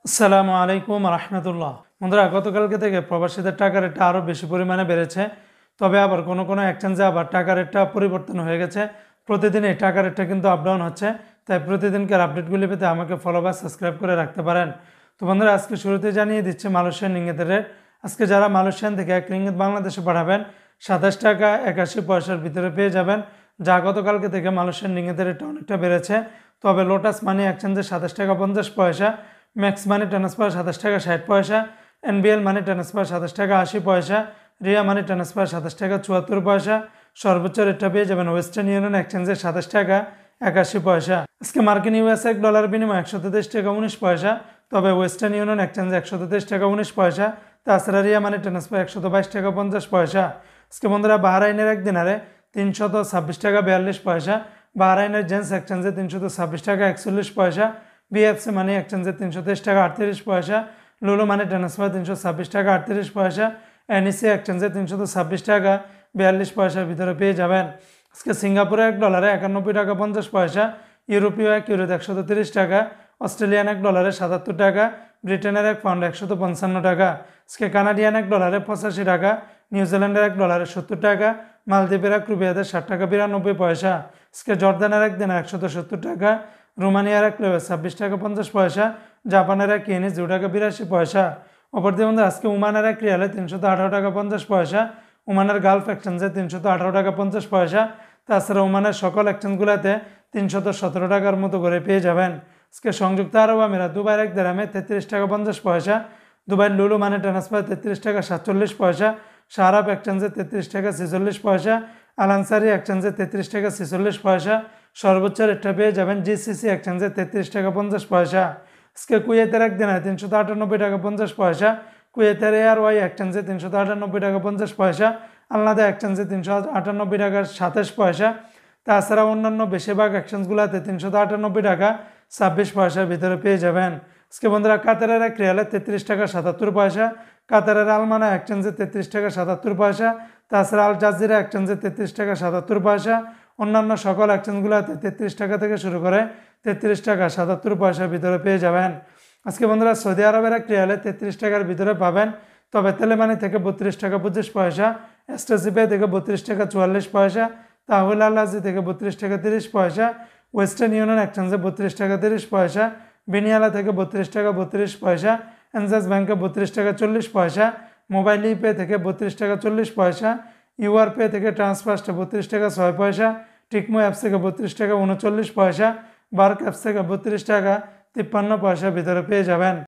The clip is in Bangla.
আসসালামু আলাইকুম রহমতুল্লাহ। বন্ধুরা, গতকালকে থেকে প্রবাসীদের টাকা রেটটা আরও বেশি পরিমাণে বেড়েছে। তবে আবার কোনো কোনো এক্সচেঞ্জে আবার টাকা রেটটা পরিবর্তন হয়ে গেছে। প্রতিদিন এই টাকা রেটটা কিন্তু আপ ডাউন হচ্ছে। তাই প্রতিদিনকার আপডেটগুলি পেতে আমাকে ফলো বা সাবস্ক্রাইব করে রাখতে পারেন। তো বন্ধুরা, আজকে শুরুতে জানিয়ে দিচ্ছে মালয়েশিয়ান রিঙ্গিতের রেট। আজকে যারা মালয়েশিয়ান থেকে 1 রিঙ্গিত বাংলাদেশে পাঠাবেন 27 টাকা 81 পয়সার ভিতরে পেয়ে যাবেন, যা গতকালকে থেকে মালয়েশিয়ান রিঙ্গিতের রেটটা অনেকটা বেড়েছে। তবে লোটাস মানি এক্সচেঞ্জে 27 টাকা 50 পয়সা, ম্যাক্স মানি ট্রান্সফার 27 টাকা 60 পয়সা, এনবিএল মানি ট্রান্সফার 27 টাকা 80 পয়সা, রিয়া মানি ট্রান্সফার 27 টাকা 74 পয়সা। সর্বোচ্চ রেটটা পেয়ে যাবেন ওয়েস্টার্ন ইউনিয়ন এক্সচেঞ্জে 27 টাকা 81 পয়সা। আজকে মার্কিন ইউএস এক ডলার বিনিময় 123 টাকা 19 পয়সা। তবে ওয়েস্টার্ন ইউনিয়ন এক্সচেঞ্জে 123 টাকা 19 পয়সা। তাছাড়া রিয়া মানি ট্রান্সফার 122 টাকা 50 পয়সা। আজকে বন্ধুরা, বাহরাইনের এক দিনারে 326 টাকা 42 পয়সা, বাহরাইনের জেন্স এক্সচেঞ্জে 326 টাকা 41 পয়সা, বিএফসি মানি এক্সচেঞ্জে 323 টাকা 38 পয়সা, লুলু মানি ট্রান্সফার 326 টাকা 38 পয়সা, এনইসি এক্সচেঞ্জে 326 টাকা 42 পয়সার ভিতরে পেয়ে যাবেন। আজকে সিঙ্গাপুরে এক ডলারে 91 টাকা 50 পয়সা, ইউরোপীয় এক ইউরোতে 130 টাকা, অস্ট্রেলিয়ান এক ডলারে 77 টাকা, ব্রিটেনের এক পাউন্ড 155 টাকা। আজকে কানাডিয়ান এক ডলারে 85 টাকা, নিউজিল্যান্ডের এক ডলারে 70 টাকা, মালদ্বীপের এক রুপিয়াতে 60 টাকা 92 পয়সা। আজকে জর্দানের এক দিনে 170 টাকা, রোমানিয়ার এক লেবে 26 টাকা 50 পয়সা, জাপানের এক ইয়েনে 2 টাকা 82 পয়সা। অপরদিকে বন্ধু, আজকে ওমানের এক রিয়ালে 318 টাকা 50 পয়সা, ওমানের গালফ এক্সচেঞ্জে 318 টাকা 50 পয়সা। তাছাড়া ওমানের সকল এক্সচেঞ্জগুলোতে 317 টাকার মতো করে পেয়ে যাবেন। আজকে সংযুক্ত আরব আমিরাত দুবাইয়ের এক দিরহামে 33 টাকা 50 পয়সা, দুবাইয়ের লুলু মানি ট্রান্সফার 33 টাকা 47 পয়সা, শাহরাব এক্সচেঞ্জে 33 টাকা 46 পয়সা, আল আনসারি এক্সচেঞ্জে 33 টাকা 46 পয়সা। সর্বোচ্চ রেটটা পেয়ে যাবেন জিসিসি এক্সচেঞ্জে 33 টাকা 50 পয়সা। আজকে কুয়েতের এক দিনে 398 টাকা 50 পয়সা, কুয়েতের এয়ারওয়াই এক্সচেঞ্জে 398 টাকা 50 পয়সা, আলনাদা এক্সচেঞ্জে 398 টাকা 27 পয়সা। তাছাড়া অন্যান্য বেশিরভাগ এক্সচেঞ্জগুলোতে 398 টাকা 26 পয়সার ভিতরে পেয়ে যাবেন। আজকে বন্ধুরা, কাতারের এক রিয়ালে 33 টাকা 77 পয়সা, কাতারের আলমানা এক্সচেঞ্জে 33 টাকা 77 পয়সা, তাছাড়া আল জাজিরা এক্সচেঞ্জে 33 টাকা 77 পয়সা। অন্যান্য সকল এক্সচেঞ্জগুলোতে 33 টাকা থেকে শুরু করে 33 টাকা 77 পয়সার ভিতরে পেয়ে যাবেন। আজকে বন্ধুরা, সৌদি আরবের এক রিয়ালে 33 টাকার ভিতরে পাবেন। তবে তেলেমানি থেকে 32 টাকা 25 পয়সা, এসটিসিপে থেকে 32 টাকা 44 পয়সা, তাহলে আল্লাজি থেকে 32 টাকা 30 পয়সা, ওয়েস্টার্ন ইউনিয়ন এক্সচেঞ্জে 32 টাকা 30 পয়সা, বেনিয়ালা থেকে 32 টাকা 32 পয়সা, এনজাস ব্যাংকে 32 টাকা 40 পয়সা, মোবাইল ইপে থেকে 32 টাকা 40 পয়সা, ইউআর পে থেকে ট্রান্সফার্স্টে 32 টাকা 6 পয়সা, টিকমো অ্যাপস থেকে 32 টাকা 39 পয়সা, বার্ক অ্যাপস থেকে 32 টাকা 53 পয়সার ভিতরে পেয়ে যাবেন।